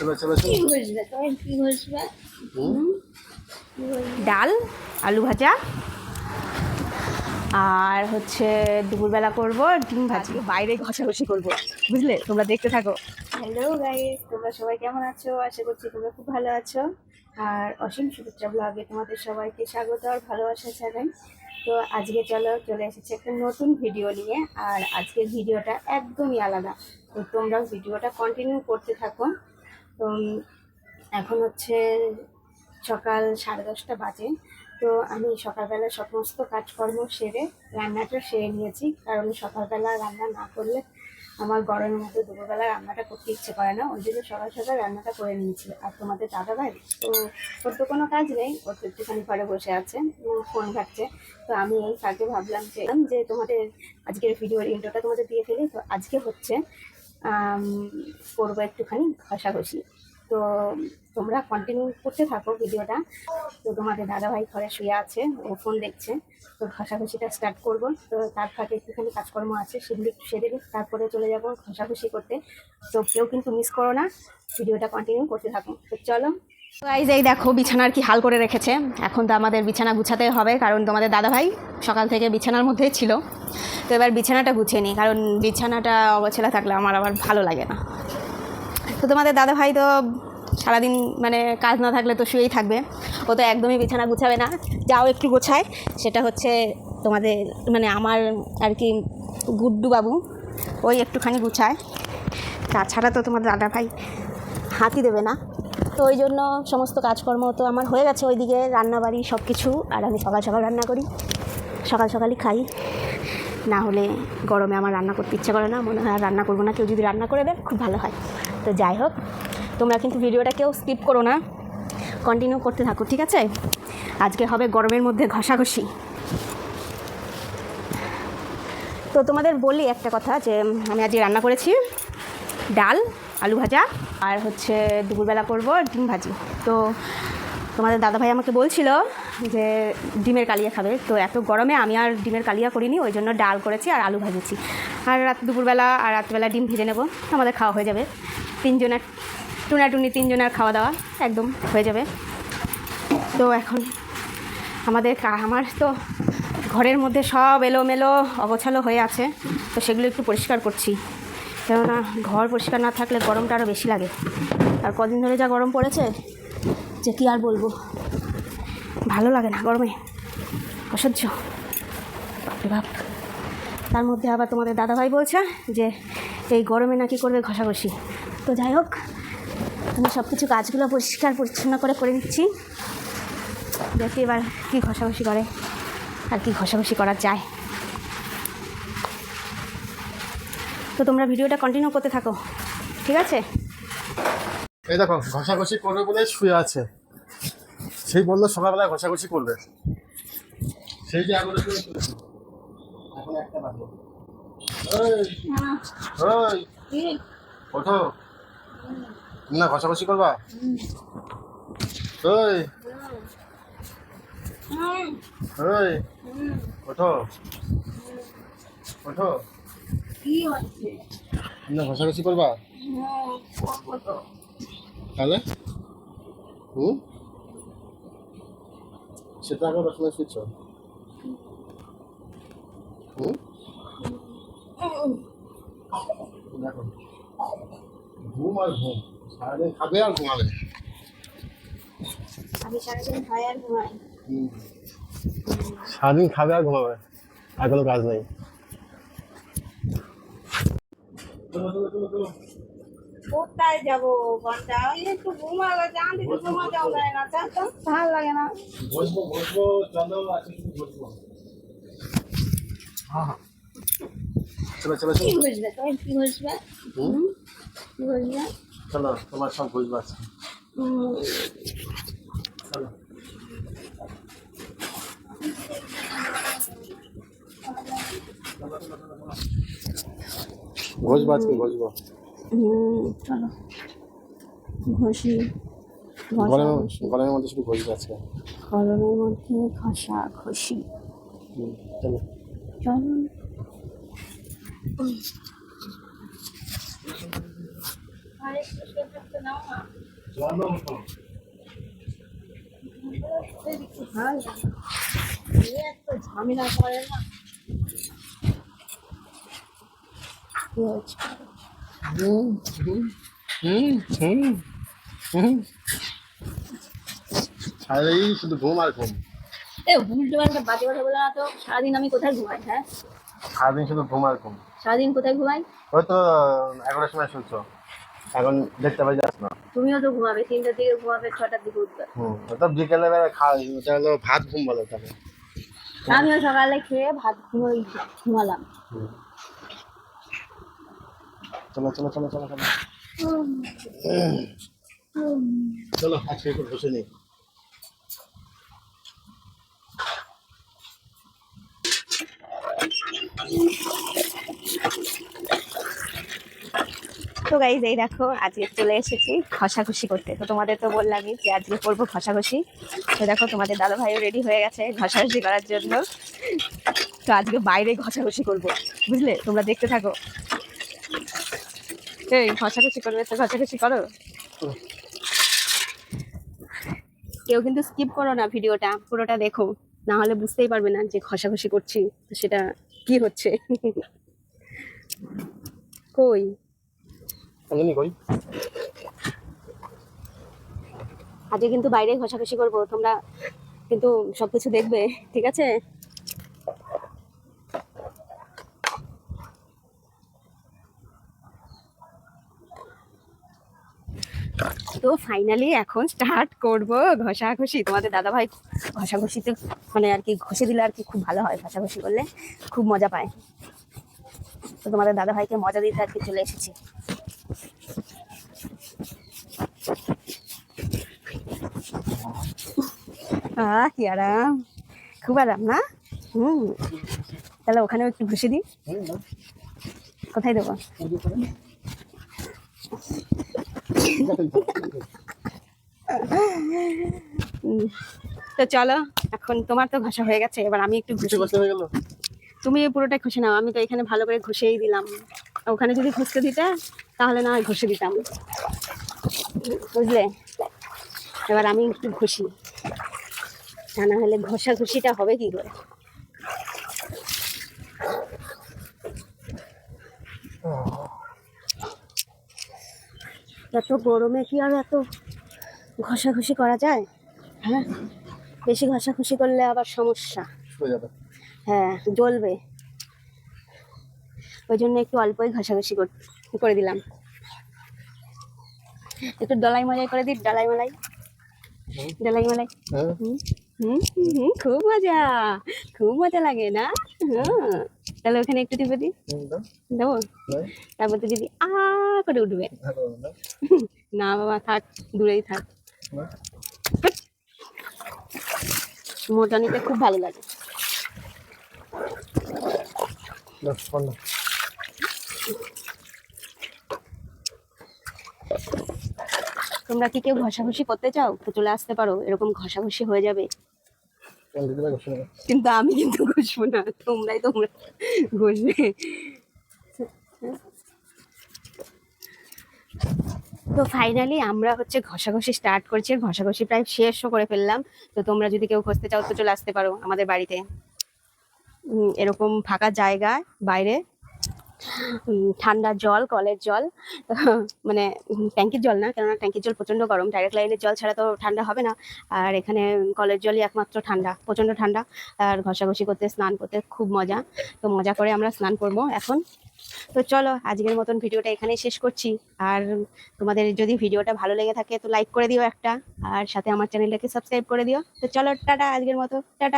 চলো চলো কি ঘষবে তুমি? কি ঘষবে? ডাল, আলু ভাজা, আর হচ্ছে দুপুরবেলা করবো ডিম ভাজি। বাইরে ঘষাঘষি করবো, বুঝলে? তোমরা দেখতে থাকো। হ্যালো গাইস, তোমরা সবাই কেমন আছো? আশা করছি তোমরা খুব ভালো আছো। আর অসীম সুচিত্রা ব্লগে তোমাদের সবাইকে স্বাগত আর ভালোবাসা জানাই। তো আজকে চলে এসেছে একটা নতুন ভিডিও নিয়ে। আর আজকের ভিডিওটা একদমই আলাদা, তো তোমরাও ভিডিওটা কন্টিনিউ করতে থাকো। তো এখন হচ্ছে সকাল 10:30 বাজে। তো আমি সকালবেলা সমস্ত কাজকর্ম সেরে রান্নাটা সেরে নিয়েছি, কারণ সকালবেলা রান্না না করলে আমার গরমের মধ্যে দুপুরবেলা রান্নাটা করতে ইচ্ছে করে না, ওই জন্য সকাল সকাল রান্নাটা করে নিয়েছি। আর তোমাদের দাদাভাই তো ওর তো কোনো কাজ নেই, ওর তো একটুখানি ঘরে বসে আছে, ফোন ঘাটছে। তো আমি এই ফাঁকে ভাবলাম যে তোমাদের আজকের ভিডিওর ইন্ট্রোটা তোমাদের দিয়ে ফেলি। তো আজকে হচ্ছে করবো একটুখানি ঘষাঘষি। তো তোমরা কন্টিনিউ করতে থাকো ভিডিওটা। তো তোমাদের দাদাভাই ঘরে শুয়ে আছে, ও ফোন দেখছে। তো ঘষাঘষিটা স্টার্ট করবো। তো তার ফাঁকে একটুখানি কাজকর্ম আছে, সেগুলো একটু সেরে নিই, তারপরে চলে যাবো ঘষাঘষি করতে। তো কেউ কিন্তু মিস করো না, ভিডিওটা কন্টিনিউ করতে থাকো। তো চলো গাইস, এই দেখো বিছানার কি হাল করে রেখেছে। এখন তো আমাদের বিছানা গুছাতে হবে, কারণ তোমাদের দাদাভাই সকাল থেকে বিছানার মধ্যেই ছিল। তো এবার বিছানাটা গুছিয়ে নিই, কারণ বিছানাটা অগোছালা থাকলে আমার আবার ভালো লাগে না। তো তোমাদের দাদাভাই তো সারাদিন মানে কাজ না থাকলে তো শুয়েই থাকবে, ও তো একদমই বিছানা গুছাবে না। যাও একটু গোছায়, সেটা হচ্ছে তোমাদের মানে আমার আর কি গুড্ডু বাবু, ওই একটুখানি গুছায়। তাছাড়া তো তোমাদের দাদাভাই হাতই দেবে না। তো ওই জন্য সমস্ত কাজকর্ম তো আমার হয়ে গেছে, ওইদিকে রান্নাবাড়ি সব কিছু। আর আমি সকাল সকাল রান্না করি, সকাল সকালই খাই, না হলে গরমে আমার রান্না করতে ইচ্ছা করে না, মনে হয় আর রান্না করবো না। কেউ যদি রান্না করে দেয় খুব ভালো হয়। তো যাই হোক, তোমরা কিন্তু ভিডিওটা কেউ স্কিপ করো না, কন্টিনিউ করতে থাকো, ঠিক আছে? আজকে হবে গরমের মধ্যে ঘষাঘষি। তো তোমাদের বলি একটা কথা, যে আমি আজকে রান্না করেছি ডাল, আলু ভাজা, আর হচ্ছে দুপুরবেলা করবো ডিম ভাজি। তো তোমাদের দাদাভাই আমাকে বলছিল যে ডিমের কালিয়া খাবে, তো এত গরমে আমি আর ডিমের কালিয়া করিনি, ওই জন্য ডাল করেছি আর আলু ভাজেছি। আর দুপুরবেলা আর রাত্রিবেলা ডিম ভেজে নেব, আমাদের খাওয়া হয়ে যাবে। তিনজনের টুনাটুনি, তিনজনের খাওয়া দাওয়া একদম হয়ে যাবে। তো এখন আমার তো ঘরের মধ্যে সব এলোমেলো অগোছালো হয়ে আছে, তো সেগুলো একটু পরিষ্কার করছি। কেননা ঘর পরিষ্কার না থাকলে গরমটা আরও বেশি লাগে। আর কদিন ধরে যা গরম পড়েছে যে কি আর বলবো, ভালো লাগে না গরমে, অসহ্য বাপ। তার মধ্যে আবার তোমাদের দাদাভাই বলছে যে এই গরমে নাকি করবে ঘষাঘষি। তো যাই হোক, আমি সব কিছু কাজগুলো পরিষ্কার পরিচ্ছন্ন করে নিচ্ছি। দেখি এবার কী ঘষাঘষি করে আর কি ঘষাঘষি করা যায়। তো তোমরা ভিডিওটা কন্টিনিউ করতে থাকো, ঠিক আছে? এই দেখো ঘষাঘষি করবে বলে শুয়ে আছে, সেই বললো সকালবেলা ঘষাঘষি করবে, সেই যে এখন একটা বাজে। ওঠো না, ঘষাঘষি করবা? ওই ওই ওঠো ওঠো, না ঘষাঘষি করবা তাহলে? সেটা আগে রসময় শুচ্ছ। দেখো ঘুম আর ঘুম, সারাদিন খাবে আর ঘুমাবে। আমি সারাদিন খাই আর ঘুমাই। সারাদিন খাবে আর ঘুমাবে, আর কোনো কাজ নেই। কোথায় যাবো ঘন্টা, একটু ঘুমাবো, জান দিতে ঘুমা যাও যায় না, তো ভালো লাগে না। বসবো চলো, আছে শুধু বসবো। হ্যাঁ চলো চলো কি ঘষবে তুমি? কি ঘষবে? কি ঘষবে? চলো, তোমার সব বুঝবো আছে। চলো ঘষবো, আজকে ঘষবো। চলো ঘষি। গরমের মধ্যে শুধু ঘষবো আজকে, গরমের মধ্যে ঘষা ঘষি। চলো চলো। ঝামেলা করে না কি হচ্ছে? সারাদিন শুধু ঘুম আর ঘুম, এ উল্টো পাল্টা বাজে কথা বলে না তো। সারাদিন আমি কোথায় ঘুমাই? হ্যাঁ, সারাদিন শুধু ঘুম আর ঘুম। সারাদিন কোথায় ঘুমাই? ওই তো 11টার সময় শুনছো, এখন দেখতে পাই যাস না। তুমিও তো ঘুমাবে 3টার দিকে, ঘুমাবে 6টার দিকে উঠবে। ওটা বিকেলে বেলা খাওয়া, ওটা হলো ভাত ঘুম বলে ওটাকে। আমিও সকালে খেয়ে ভাত ঘুমালাম। চলো চলো চলো চলো চলো চলো, আজকে একটু বসে নিই। তো গাইজ এই দেখো আজকে চলে এসেছি ঘষাঘষি করতে। তো তোমাদের তো বললামই যে আজকে করবো ঘষাঘষি। তো দেখো তোমাদের দাদা ভাইও রেডি হয়ে গেছে ঘষাঘষি করার জন্য। তো আজকে বাইরে ঘষাঘষি করবো, বুঝলে? তোমরা দেখতে থাকো। এই ঘষাঘষি করবে তো ঘষাঘষি করো, কেউ কিন্তু স্কিপ করো না, ভিডিওটা পুরোটা দেখো, না হলে বুঝতেই পারবে না যে ঘষাঘষি করছি তো সেটা কি হচ্ছে। কই কই আজকে কিন্তু বাইরে ঘষাঘষি করবো, তোমরা কিন্তু সবকিছু দেখবে, ঠিক আছে? তো ফাইনালি এখন স্টার্ট করব ঘষাঘষি। তোমাদের দাদা ভাই ঘষাঘষিতে মানে আর কি ঘষে দিলে আর কি খুব ভালো হয়, ঘষাঘষি করলে খুব মজা পায়। তো তোমাদের দাদা ভাইকে মজা দিতে আর কি চলে এসেছি। কি আরাম, খুব আরাম না? তাহলে ওখানেও একটু ঘষে দিই। কোথায় দেবো? তো চলো, এখন তোমার তো ঘষা হয়ে গেছে, এবার আমি একটু ঘষে। হয়ে গেল। তুমি পুরোটা ঘষে নাও, আমি তো এখানে ভালো করে ঘষেই দিলাম। ওখানে যদি ঘষতে দিতে তাহলে না হয় ঘষে দিতাম, বুঝলে? এবার আমি একটু ঘষি, তা না হলে ঘষাঘষিটা হবে কি করে? এত গরমে কি আর এত ঘষাঘষি করা যায়? হ্যাঁ, বেশি ঘষাঘষি করলে আবার সমস্যা। হ্যাঁ, জ্বলবে। ওই জন্য একটু অল্পই ঘষাঘষি করে দিলাম। একটু ডলাই মলাই করে দিই, ডলাই মলাই, ডলাই মলাই। খুব মজা, খুব মজা লাগে না? হ্যাঁ, তাহলে ওখানে একটু টিপে দিই, দেবো? তারপর তো দিদি করে উঠবে। না বাবা থাক, দূরেই থাক। মোটা নিতে খুব ভালো লাগে। তোমরা কি কেউ ঘষাঘষি করতে চাও তো চলে আসতে পারো, এরকম ঘষাঘষি হয়ে যাবে। কিন্তু আমি কিন্তু ঘষবো না, তোমরা ঘষবে। তো ফাইনালি আমরা হচ্ছে ঘষাঘষি স্টার্ট করছি, ঘষাঘষি প্রায় শেষও করে ফেললাম। তো তোমরা যদি কেউ ঘষতে চাও তো চলে আসতে পারো আমাদের বাড়িতে। এরকম ফাঁকা জায়গায় বাইরে ঠান্ডা জল, কলের জল, মানে ট্যাঙ্কির জল না, কেননা ট্যাঙ্কির জল প্রচণ্ড গরম, ডাইরেক্ট লাইনের জল ছাড়া তো ঠান্ডা হবে না। আর এখানে কলের জলই একমাত্র ঠান্ডা, প্রচণ্ড ঠান্ডা। আর ঘষাঘষি করতে, স্নান করতে খুব মজা। তো মজা করে আমরা স্নান করবো এখন। তো চলো আজকের মতন ভিডিওটা এখানেই শেষ করছি। আর তোমাদের যদি ভিডিওটা ভালো লেগে থাকে তো লাইক করে দিও একটা, আর সাথে আমার চ্যানেলটাকে সাবস্ক্রাইব করে দিও। তো চলো টাটা, আজকের মতো টাটা।